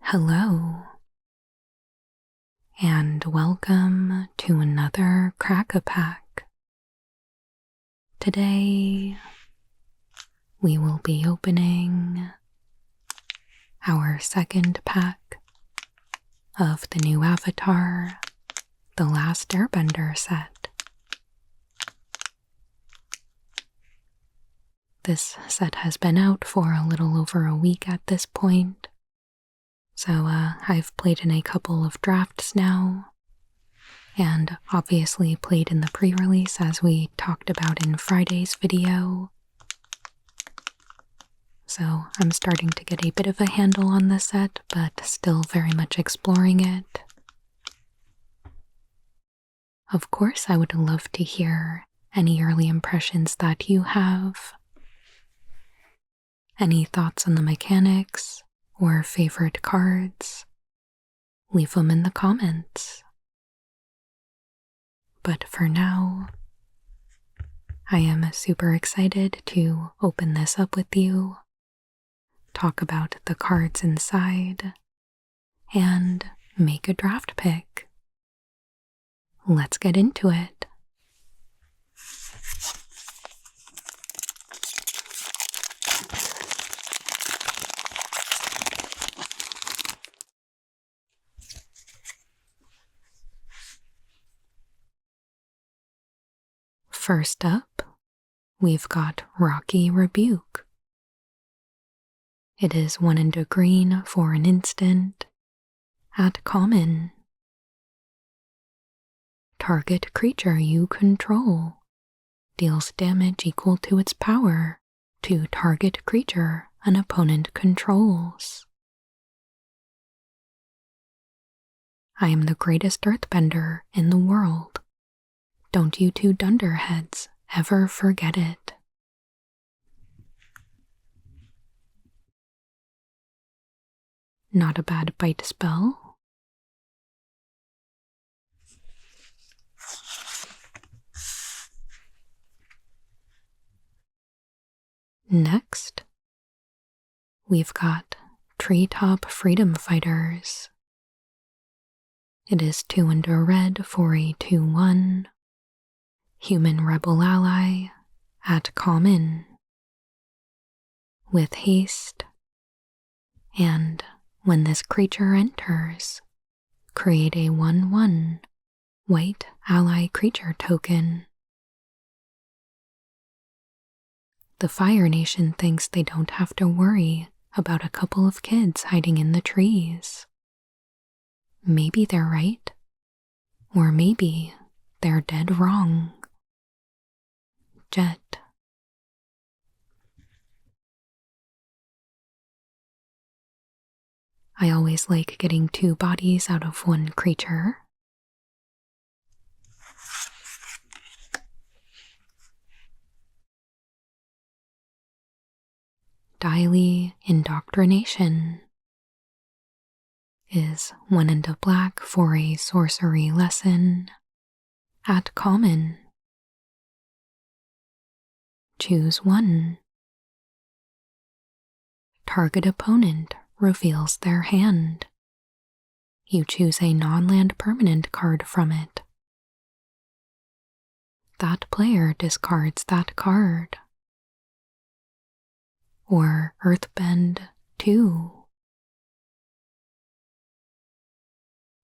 Hello, and welcome to another Crack-a-Pack. Today, we will be opening our second pack of the new Avatar the Last Airbender set. This set has been out for a little over a week at this point, so I've played in a couple of drafts now, and obviously played in the pre-release as we talked about in Friday's video. So I'm starting to get a bit of a handle on the set, but still very much exploring it. Of course, I would love to hear any early impressions that you have. Any thoughts on the mechanics or favorite cards? Leave them in the comments. But for now, I am super excited to open this up with you, talk about the cards inside, and make a draft pick. Let's get into it. First up, we've got Rocky Rebuke. It is 1 and a green for an instant. At common, target creature you control deals damage equal to its power to target creature an opponent controls. I am the greatest earthbender in the world. Don't you two dunderheads ever forget it. Not a bad bite spell. Next, we've got Treetop Freedom Fighters. It is 2 and a red for a 2/1. Human Rebel Ally at common. With haste. And when this creature enters, create a 1/1 white ally creature token. The Fire Nation thinks they don't have to worry about a couple of kids hiding in the trees. Maybe they're right, or maybe they're dead wrong. Jet. I always like getting 2 bodies out of 1 creature. Daily Indoctrination is 1 and a black for a sorcery lesson. At common, choose 1. Target opponent reveals their hand. You choose a non-land permanent card from it. That player discards that card. Or Earthbend 2.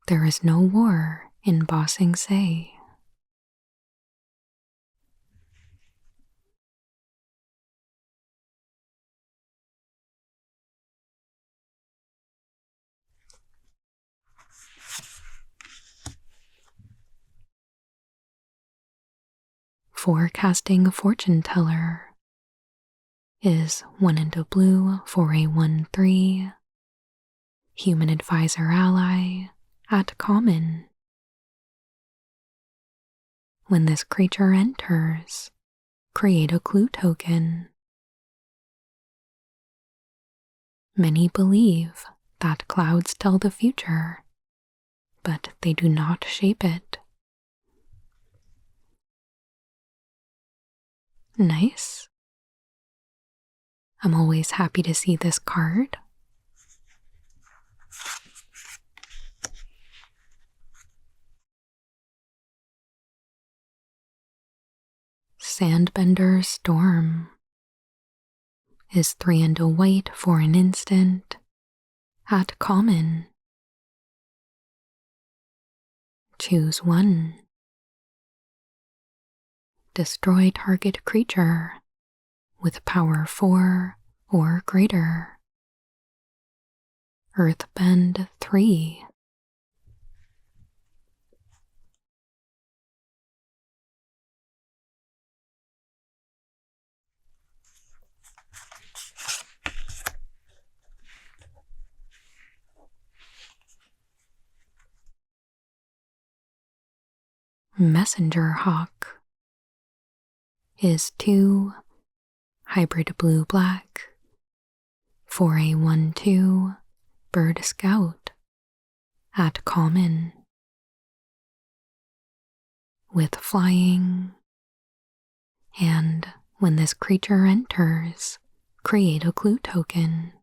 There is no war in Ba Sing Se. Forecasting Fortune Teller is 1 and a blue for a 1/3. Human Advisor Ally at common. When this creature enters, create a clue token. Many believe that clouds tell the future, but they do not shape it. Nice. I'm always happy to see this card. Sandbender Storm is 3 and a white for an instant. At common, choose 1. Destroy target creature with power 4 or greater. Earthbend 3. Messenger Hawk is 2 hybrid blue-black for a 1/2 bird scout at common with flying, and when this creature enters, create a clue token.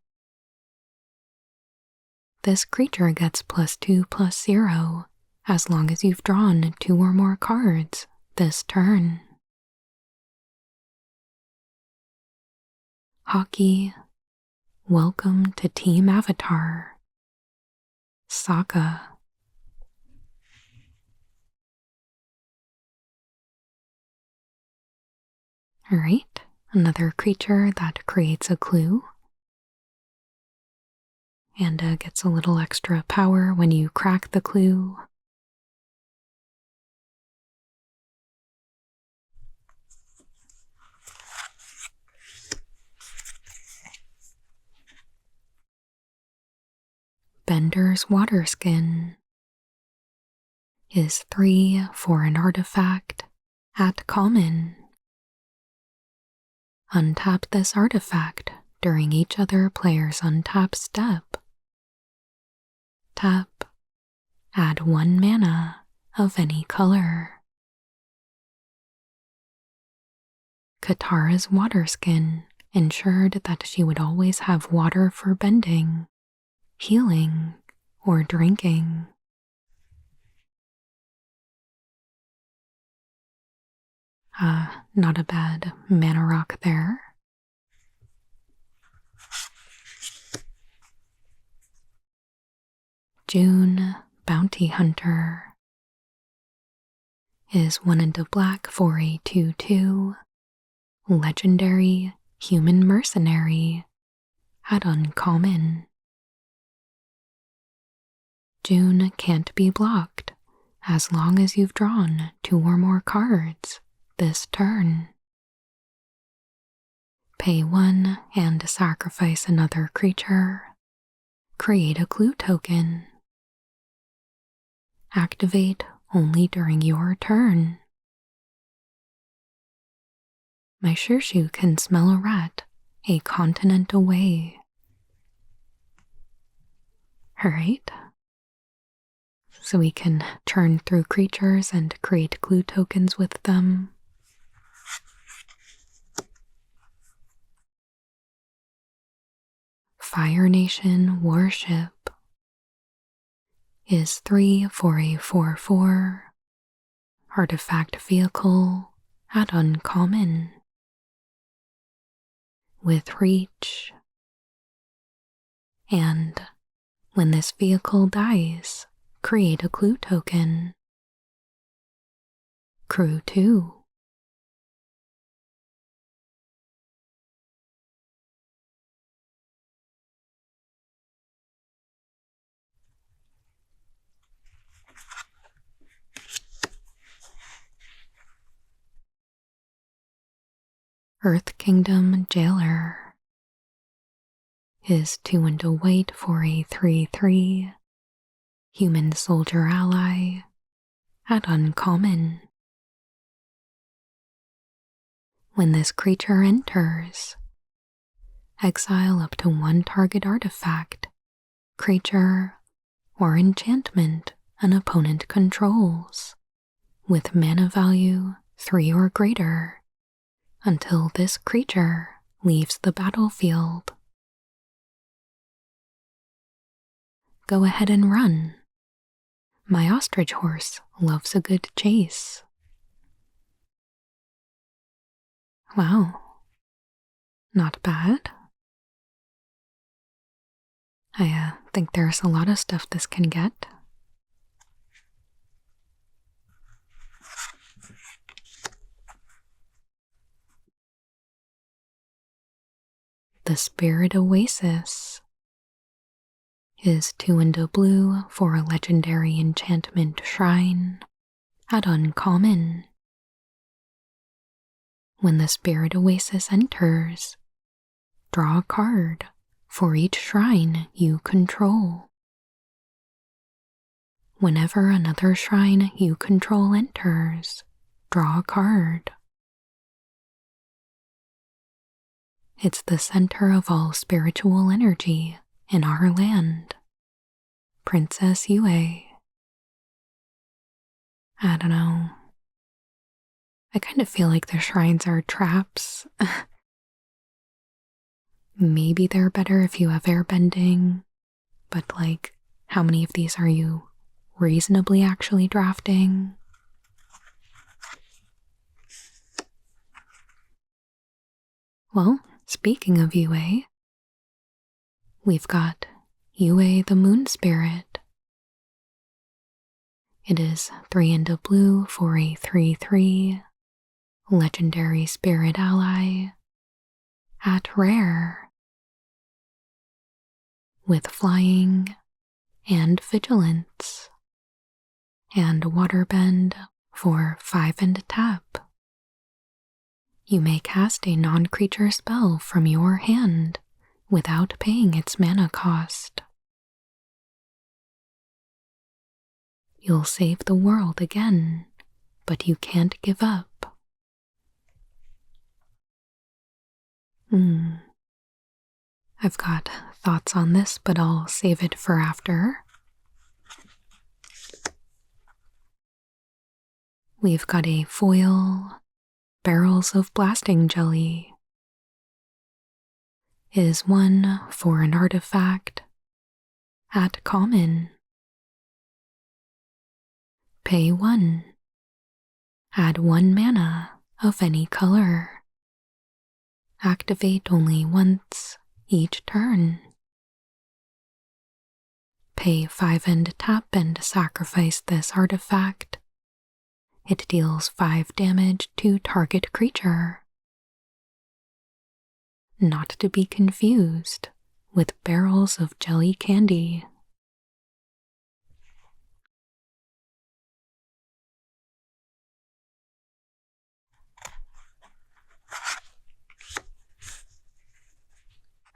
This creature gets +2/+0 as long as you've drawn 2 or more cards this turn. Hockey, welcome to Team Avatar. Saga. Alright, another creature that creates a clue and gets a little extra power when you crack the clue. Bender's Waterskin is 3 for an artifact at common. Untap this artifact during each other player's untap step. Tap, add 1 mana of any color. Katara's Waterskin ensured that she would always have water for bending, healing, or drinking. Not a bad mana rock there. June Bounty Hunter is 1 and a black for a 2/2 legendary human mercenary at uncommon. June can't be blocked as long as you've drawn 2 or more cards this turn. Pay 1 and sacrifice another creature. Create a clue token. Activate only during your turn. My Shirshu can smell a rat a continent away. Alright. So we can churn through creatures and create clue tokens with them. Fire Nation Warship is 3 for a 4/4 artifact vehicle at uncommon with reach, and when this vehicle dies, create a clue token. Crew 2. Earth Kingdom Jailer is 2 and a white for a 3/3 human soldier ally at uncommon. When this creature enters, exile up to 1 target artifact, creature, or enchantment an opponent controls with mana value 3 or greater until this creature leaves the battlefield. Go ahead and run. My ostrich horse loves a good chase. Wow, not bad. I think there's a lot of stuff this can get. The Spirit Oasis is 2 and a blue for a legendary enchantment shrine at uncommon. When the Spirit Oasis enters, draw a card for each shrine you control. Whenever another shrine you control enters, draw a card. It's the center of all spiritual energy in our land. Princess Yue. I don't know. I kind of feel like the shrines are traps. Maybe they're better if you have airbending, but like, how many of these are you reasonably actually drafting? Well, speaking of Yue, we've got Yue the Moon Spirit. It is 3 and a blue for a 3/3 legendary spirit ally at rare, with flying and vigilance, and waterbend for 5 and a tap. You may cast a non-creature spell from your hand without paying its mana cost. You'll save the world again, but you can't give up. I've got thoughts on this, but I'll save it for after. We've got a foil, Barrels of Blasting Jelly. Is 1 for an artifact at common. Pay 1. Add 1 mana of any color. Activate only once each turn. Pay 5 and tap and sacrifice this artifact. It deals 5 damage to target creature. Not to be confused with Barrels of Jelly Candy.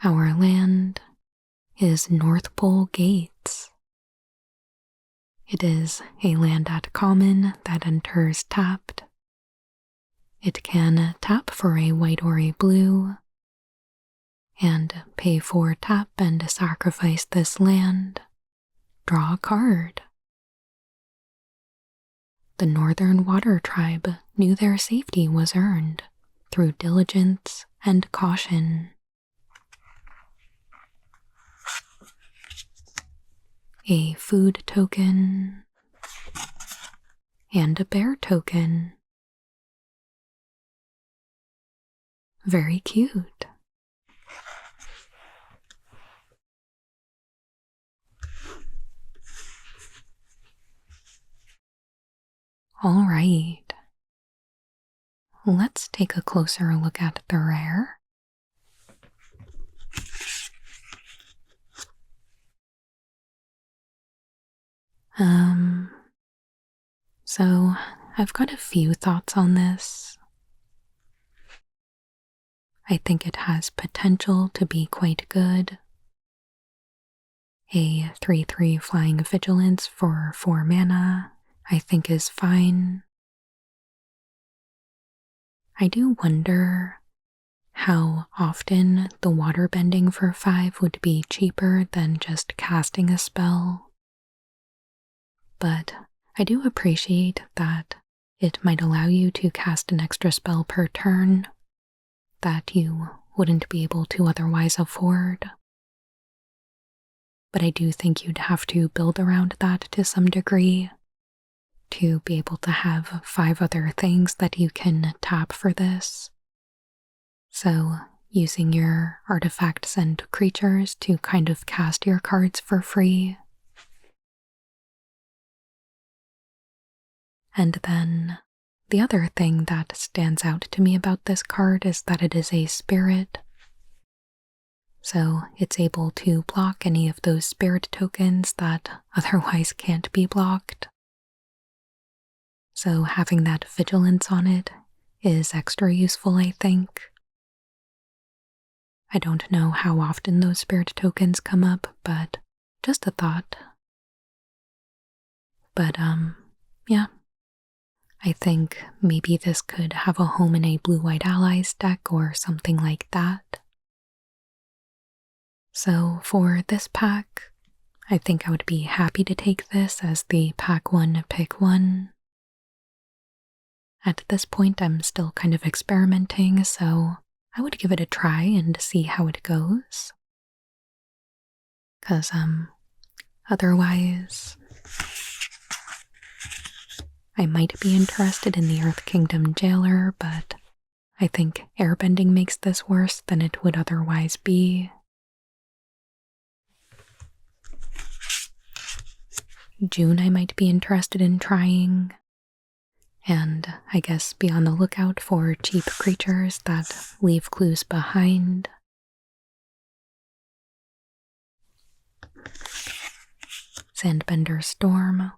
Our land is North Pole Gates. It is a land at common that enters tapped. It can tap for a white or a blue, and pay 4 tap and sacrifice this land. Draw a card. The Northern Water Tribe knew their safety was earned through diligence and caution. A food token and a bear token. Very cute. All right. Let's take a closer look at the rare. So I've got a few thoughts on this. I think it has potential to be quite good. A 3/3 flying vigilance for 4 mana, I think is fine. I do wonder how often the water bending for 5 would be cheaper than just casting a spell. But I do appreciate that it might allow you to cast an extra spell per turn that you wouldn't be able to otherwise afford. But I do think you'd have to build around that to some degree to be able to have 5 other things that you can tap for this. So, using your artifacts and creatures to kind of cast your cards for free. And then the other thing that stands out to me about this card is that it is a spirit. So it's able to block any of those spirit tokens that otherwise can't be blocked. So having that vigilance on it is extra useful, I think. I don't know how often those spirit tokens come up, but just a thought. But, yeah. I think maybe this could have a home in a blue-white allies deck or something like that. So for this pack, I think I would be happy to take this as the pack 1 pick 1. At this point, I'm still kind of experimenting, so I would give it a try and see how it goes. 'Cause, otherwise, I might be interested in the Earth Kingdom Jailer, but I think airbending makes this worse than it would otherwise be. June I might be interested in trying, and I guess be on the lookout for cheap creatures that leave clues behind. Sandbender Storm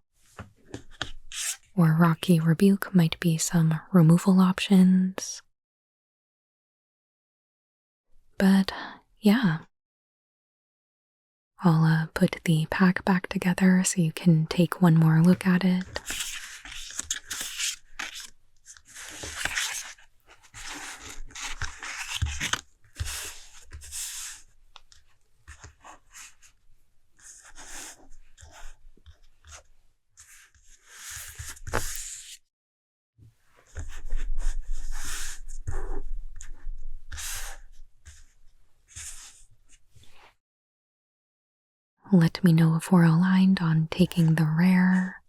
or Rocky Rebuke might be some removal options. But yeah, I'll put the pack back together so you can take one more look at it. Let me know if we're aligned on taking the rare,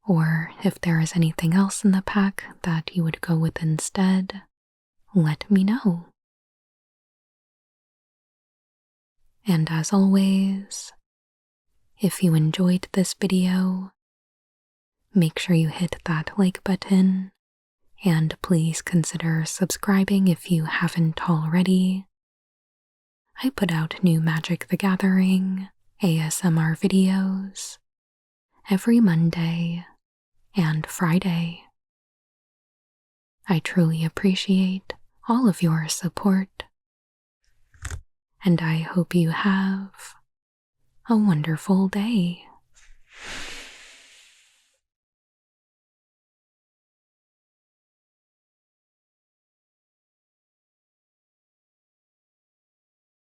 or if there is anything else in the pack that you would go with instead. Let me know. And as always, if you enjoyed this video, make sure you hit that like button, and please consider subscribing if you haven't already. I put out new Magic the Gathering ASMR videos every Monday and Friday. I truly appreciate all of your support, and I hope you have a wonderful day.